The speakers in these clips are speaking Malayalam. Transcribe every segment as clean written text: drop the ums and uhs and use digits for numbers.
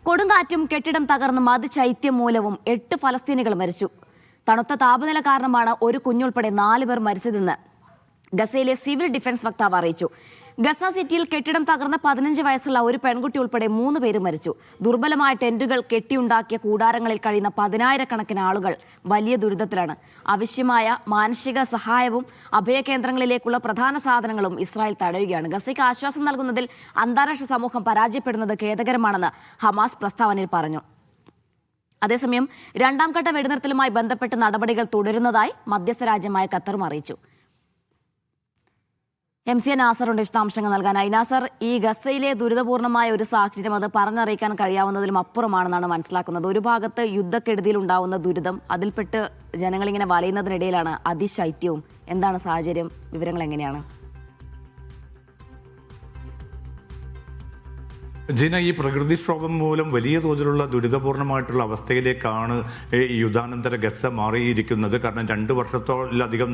കൊടുങ്കാറ്റും കെട്ടിടം തകർന്നും അതിശൈത്യം മൂലവും 8 ഫലസ്തീനികൾ മരിച്ചു. തണുത്ത താപനില കാരണമാണ് ഒരു കുഞ്ഞുൾപ്പെടെ 4 പേർ മരിച്ചതെന്ന് ഗസയിലെ സിവിൽ ഡിഫൻസ് വക്താവ് അറിയിച്ചു. ഗസ സിറ്റിയിൽ കെട്ടിടം തകർന്ന 15 വയസ്സുള്ള ഒരു പെൺകുട്ടി ഉൾപ്പെടെ 3 പേര് മരിച്ചു. ദുർബലമായ ടെന്റുകൾ കെട്ടിയുണ്ടാക്കിയ കൂടാരങ്ങളിൽ കഴിയുന്ന 10,000-കണക്കിന് ആളുകൾ വലിയ ദുരിതത്തിലാണ്. ആവശ്യമായ മാനുഷിക സഹായവും അഭയകേന്ദ്രങ്ങളിലേക്കുള്ള പ്രധാന സാധനങ്ങളും ഇസ്രായേൽ തടയുകയാണ്. ഗസയ്ക്ക് ആശ്വാസം നൽകുന്നതിൽ അന്താരാഷ്ട്ര സമൂഹം പരാജയപ്പെടുന്നത് ഖേദകരമാണെന്ന് ഹമാസ് പ്രസ്താവനയിൽ പറഞ്ഞു. അതേസമയം 2ാം ഘട്ട വെടിനിർത്തലുമായി ബന്ധപ്പെട്ട് നടപടികൾ തുടരുന്നതായി മധ്യസ്ഥ രാജ്യമായ ഖത്തറും അറിയിച്ചു. MC നാസറുണ്ട് വിശദാംശങ്ങൾ നൽകാനായി. നാസർ, ഈ ഗസയിലെ ദുരിതപൂർണമായ ഒരു സാഹചര്യം അത് പറഞ്ഞറിയിക്കാൻ കഴിയാവുന്നതിലും അപ്പുറമാണെന്നാണ് മനസ്സിലാക്കുന്നത്. ഒരു ഭാഗത്ത് യുദ്ധക്കെടുതിയിൽ ഉണ്ടാവുന്ന ദുരിതം, അതിൽപ്പെട്ട് ജനങ്ങളിങ്ങനെ വലയുന്നതിനിടയിലാണ് അതിശൈത്യവും. എന്താണ് സാഹചര്യം? വിവരങ്ങൾ എങ്ങനെയാണ്? ജിന, ഈ പ്രകൃതിക്ഷോഭം മൂലം വലിയ തോതിലുള്ള ദുരിതപൂർണമായിട്ടുള്ള അവസ്ഥയിലേക്കാണ് ഈ യുദ്ധാനന്തര ഗസ മാറിയിരിക്കുന്നത്. കാരണം 2 വർഷത്തോളധികം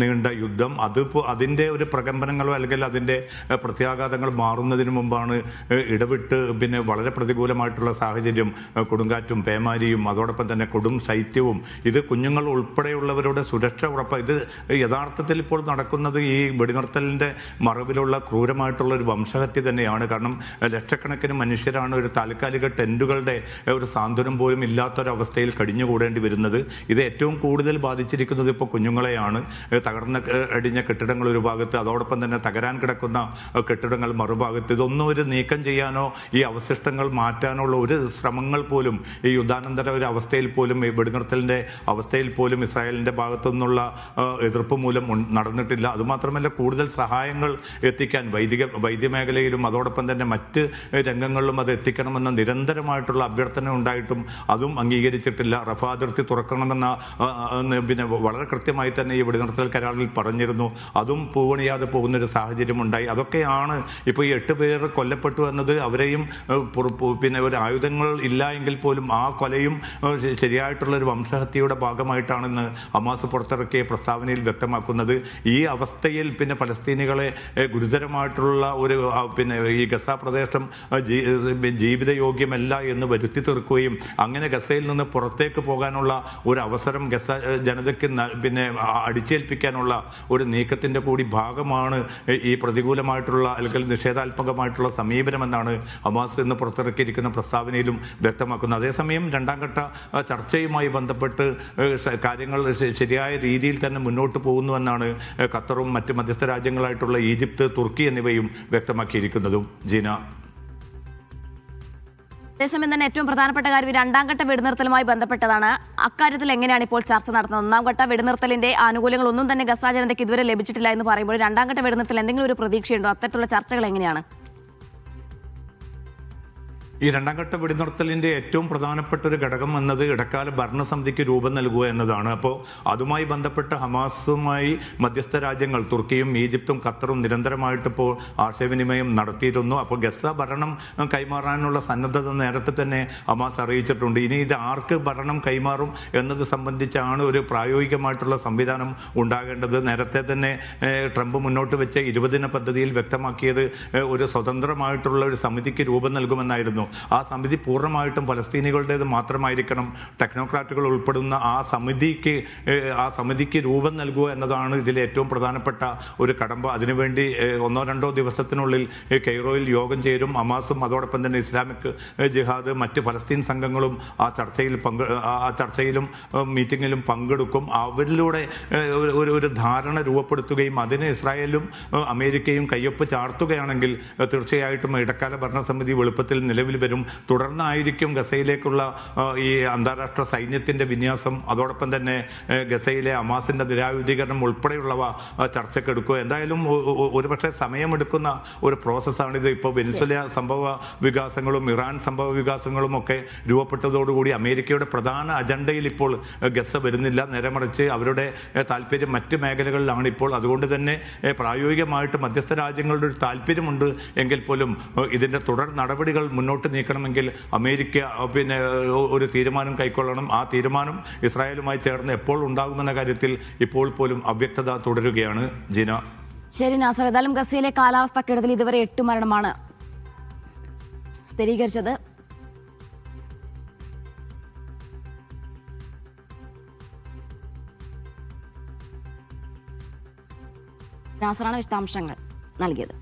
നീണ്ട യുദ്ധം, അതിൻ്റെ ഒരു പ്രകമ്പനങ്ങളോ അല്ലെങ്കിൽ അതിൻ്റെ പ്രത്യാഘാതങ്ങൾ മാറുന്നതിന് മുമ്പാണ് ഇടവിട്ട് പിന്നെ വളരെ പ്രതികൂലമായിട്ടുള്ള സാഹചര്യം, കൊടുങ്കാറ്റും പേമാരിയും അതോടൊപ്പം തന്നെ കൊടും ശൈത്യവും. ഇത് കുഞ്ഞുങ്ങൾ ഉൾപ്പെടെയുള്ളവരുടെ സുരക്ഷ ഇത് യഥാർത്ഥത്തിൽ ഇപ്പോൾ നടക്കുന്നത് ഈ വെടിനിർത്തലിൻ്റെ മറവിലുള്ള ക്രൂരമായിട്ടുള്ള ഒരു വംശഹത്യ തന്നെയാണ്. കാരണം ലക്ഷക്കണക്കിന് മനുഷ്യരാണ് ഒരു താൽക്കാലിക ടെന്റുകളുടെ ഒരു സാന്ത്വനം പോലും ഇല്ലാത്തൊരവസ്ഥയിൽ കഴിഞ്ഞുകൂടേണ്ടി വരുന്നത്. ഇത് ഏറ്റവും കൂടുതൽ ബാധിച്ചിരിക്കുന്നത് ഇപ്പോൾ കുഞ്ഞുങ്ങളെയാണ്. തകർന്ന അടിഞ്ഞ കെട്ടിടങ്ങൾ ഒരു ഭാഗത്ത്, അതോടൊപ്പം തന്നെ തകരാൻ കിടക്കുന്ന കെട്ടിടങ്ങൾ മറുഭാഗത്ത്. ഇതൊന്നും ഒരു നീക്കം ചെയ്യാനോ ഈ അവശിഷ്ടങ്ങൾ മാറ്റാനോ ഉള്ള ഒരു ശ്രമങ്ങൾ പോലും ഈ യുദ്ധാനന്തര ഒരു അവസ്ഥയിൽ പോലും, ഈ വെടിനിർത്തലിൻ്റെ അവസ്ഥയിൽ പോലും ഇസ്രായേലിൻ്റെ ഭാഗത്തു നിന്നുള്ള എതിർപ്പ് മൂലം നടന്നിട്ടില്ല. അതുമാത്രമല്ല, കൂടുതൽ സഹായങ്ങൾ എത്തിക്കാൻ വൈദ്യമേഖലയിലും അതോടൊപ്പം തന്നെ മറ്റ് രംഗങ്ങളിലും അത് എത്തിക്കണമെന്ന നിരന്തരമായിട്ടുള്ള അഭ്യർത്ഥന ഉണ്ടായിട്ടും അതും അംഗീകരിച്ചിട്ടില്ല. റഫ അതിർത്തി തുറക്കണമെന്ന പിന്നെ വളരെ കൃത്യമായി തന്നെ ഈ വെടിനിർത്തൽ കരാറിൽ പറഞ്ഞിരുന്നു. അതും പൂവണിയാതെ പോകുന്നൊരു സാഹചര്യം ഉണ്ടായി. അതൊക്കെയാണ് ഇപ്പോൾ ഈ 8 പേർ കൊല്ലപ്പെട്ടു എന്നത്. അവരെയും പിന്നെ ഒരു ആയുധങ്ങൾ ഇല്ല എങ്കിൽ പോലും ആ കൊലയും ശരിയായിട്ടുള്ള ഒരു വംശഹത്യയുടെ ഭാഗമായിട്ടാണെന്ന് ഹമാസ് പുറത്തിറക്കിയ പ്രസ്താവനയിൽ വ്യക്തമാക്കുന്നത്. ഈ അവസ്ഥയിൽ പിന്നെ ഫലസ്തീനികളെ ഗുരുതരമായിട്ടുള്ള ഒരു പിന്നെ ഈ ഗസ പ്രദേശം ജീവിതയോഗ്യമല്ല എന്ന് വരുത്തി തീർക്കുകയും അങ്ങനെ ഗസയിൽ നിന്ന് പുറത്തേക്ക് പോകാനുള്ള ഒരു അവസരം ഗസ ജനതയ്ക്ക് പിന്നെ അടിച്ചേൽപ്പിക്കാനുള്ള ഒരു നീക്കത്തിൻ്റെ കൂടി ഭാഗമാണ് ഈ പ്രതികൂലമായിട്ടുള്ള അല്ലെങ്കിൽ നിഷേധാത്മകമായിട്ടുള്ള സമീപനമെന്നാണ് ഹമാസ് ഇന്ന് പുറത്തിറക്കിയിരിക്കുന്ന പ്രസ്താവനയിലും വ്യക്തമാക്കുന്നത്. അതേസമയം 2ാം ഘട്ട ചർച്ചയുമായി ബന്ധപ്പെട്ട് കാര്യങ്ങൾ ശരിയായ രീതിയിൽ തന്നെ മുന്നോട്ട് പോകുന്നുവെന്നാണ് ഖത്തറും മറ്റ് മധ്യസ്ഥ രാജ്യങ്ങളായിട്ടുള്ള ഈജിപ്ത്, തുർക്കി എന്നിവയും വ്യക്തമാക്കിയിരിക്കുന്നതും. ജീന, അതേസമയം തന്നെ ഏറ്റവും പ്രധാനപ്പെട്ട കാര്യം 2ാം ഘട്ട വെടിനിർത്തലുമായി ബന്ധപ്പെട്ടതാണ്. അക്കാര്യത്തിൽ എങ്ങനെയാണ് ഇപ്പോൾ ചർച്ച നടത്തുന്നത്? 1ാം ഘട്ട വെടിനിർത്തലിന്റെ ആനുകൂല്യങ്ങളൊന്നും തന്നെ ഗസ ജനതയ്ക്ക് ഇതുവരെ ലഭിച്ചിട്ടില്ല എന്ന് പറയുമ്പോൾ 2ാം ഘട്ട വെടിനിർത്തൽ എന്തെങ്കിലും ഒരു പ്രതീക്ഷയുണ്ടോ? അത്തരത്തിലുള്ള ചർച്ചകൾ എങ്ങനെയാണ്? ഈ 2ാം ഘട്ട വെടിനിർത്തലിൻ്റെ ഏറ്റവും പ്രധാനപ്പെട്ട ഒരു ഘടകം എന്നത് ഇടക്കാല ഭരണസമിതിക്ക് രൂപം നൽകുക എന്നതാണ്. അപ്പോൾ അതുമായി ബന്ധപ്പെട്ട് ഹമാസുമായി മധ്യസ്ഥ രാജ്യങ്ങൾ തുർക്കിയും ഈജിപ്തും ഖത്തറും നിരന്തരമായിട്ട് ഇപ്പോൾ ആശയവിനിമയം നടത്തിയിരുന്നു. അപ്പോൾ ഗസ ഭരണം കൈമാറാനുള്ള സന്നദ്ധത നേരത്തെ തന്നെ ഹമാസ് അറിയിച്ചിട്ടുണ്ട്. ഇനി ഇത് ആർക്ക് ഭരണം കൈമാറും എന്നത് സംബന്ധിച്ചാണ് ഒരു പ്രായോഗികമായിട്ടുള്ള സംവിധാനം ഉണ്ടാകേണ്ടത്. നേരത്തെ തന്നെ ട്രംപ് മുന്നോട്ട് വെച്ച 20 ദിന പദ്ധതിയിൽ വ്യക്തമാക്കിയത് ഒരു സ്വതന്ത്രമായിട്ടുള്ള ഒരു സമിതിക്ക് രൂപം നൽകുമെന്നായിരുന്നു. ആ സമിതി പൂർണ്ണമായിട്ടും ഫലസ്തീനികളുടേത് മാത്രമായിരിക്കണം. ടെക്നോക്രാറ്റുകൾ ഉൾപ്പെടുന്ന ആ സമിതിക്ക് രൂപം നൽകുക എന്നതാണ് ഇതിലെ ഏറ്റവും പ്രധാനപ്പെട്ട ഒരു കടമ്പ. അതിനുവേണ്ടി 1-2 ദിവസത്തിനുള്ളിൽ കെയ്റോയിൽ യോഗം ചേരും. ഹമാസും അതോടൊപ്പം തന്നെ ഇസ്ലാമിക് ജിഹാദ്, മറ്റ് ഫലസ്തീൻ സംഘങ്ങളും ആ ചർച്ചയിലും മീറ്റിങ്ങിലും പങ്കെടുക്കും. അവരിലൂടെ ഒരു ധാരണ രൂപപ്പെടുത്തുകയും അതിന് ഇസ്രായേലും അമേരിക്കയും കയ്യൊപ്പ് ചാർത്തുകയാണെങ്കിൽ തീർച്ചയായിട്ടും ഇടക്കാല ഭരണസമിതി വെളുപ്പത്തിൽ നിലവിൽ വരും. തുടർന്നായിരിക്കും ഗസയിലേക്കുള്ള ഈ അന്താരാഷ്ട്ര സൈന്യത്തിന്റെ വിന്യാസം, അതോടൊപ്പം തന്നെ ഗസയിലെ ഹമാസിന്റെ നിരായുധീകരണം ഉൾപ്പെടെയുള്ളവ ചർച്ചയ്ക്കെടുക്കുക. എന്തായാലും ഒരുപക്ഷെ സമയമെടുക്കുന്ന ഒരു പ്രോസസ്സാണിത്. ഇപ്പോൾ വെനിസ്വേല സംഭവ വികാസങ്ങളും ഇറാൻ സംഭവ വികാസങ്ങളും ഒക്കെ രൂപപ്പെട്ടതോടുകൂടി അമേരിക്കയുടെ പ്രധാന അജണ്ടയിൽ ഇപ്പോൾ ഗസ വരുന്നില്ല. നേരെ മറിച്ച് അവരുടെ താല്പര്യം മറ്റ് മേഖലകളിലാണ് ഇപ്പോൾ. അതുകൊണ്ട് തന്നെ പ്രായോഗികമായിട്ട് മധ്യസ്ഥ രാജ്യങ്ങളുടെ ഒരു താല്പര്യമുണ്ട് എങ്കിൽ പോലും ഇതിന്റെ തുടർ നടപടികൾ മുന്നോട്ട് നീക്കണമെങ്കിൽ അമേരിക്ക പിന്നെ ഒരു തീരുമാനം കൈക്കൊള്ളണം. ആ തീരുമാനം ഇസ്രായേലുമായി ചേർന്ന് എപ്പോൾ ഉണ്ടാകുമെന്ന കാര്യത്തിൽ ഇപ്പോൾ പോലും അവ്യക്തത തുടരുകയാണ്. ജീന, ശരി നാസർ, ഏതായാലും ഗസയിലെ കാലാവസ്ഥാ കെടുതിയിൽ ഇതുവരെ 8 മരണമാണ് സ്ഥിരീകരിച്ചത്. നാസറാണ് വിശദാംശങ്ങൾ നൽകിയത്.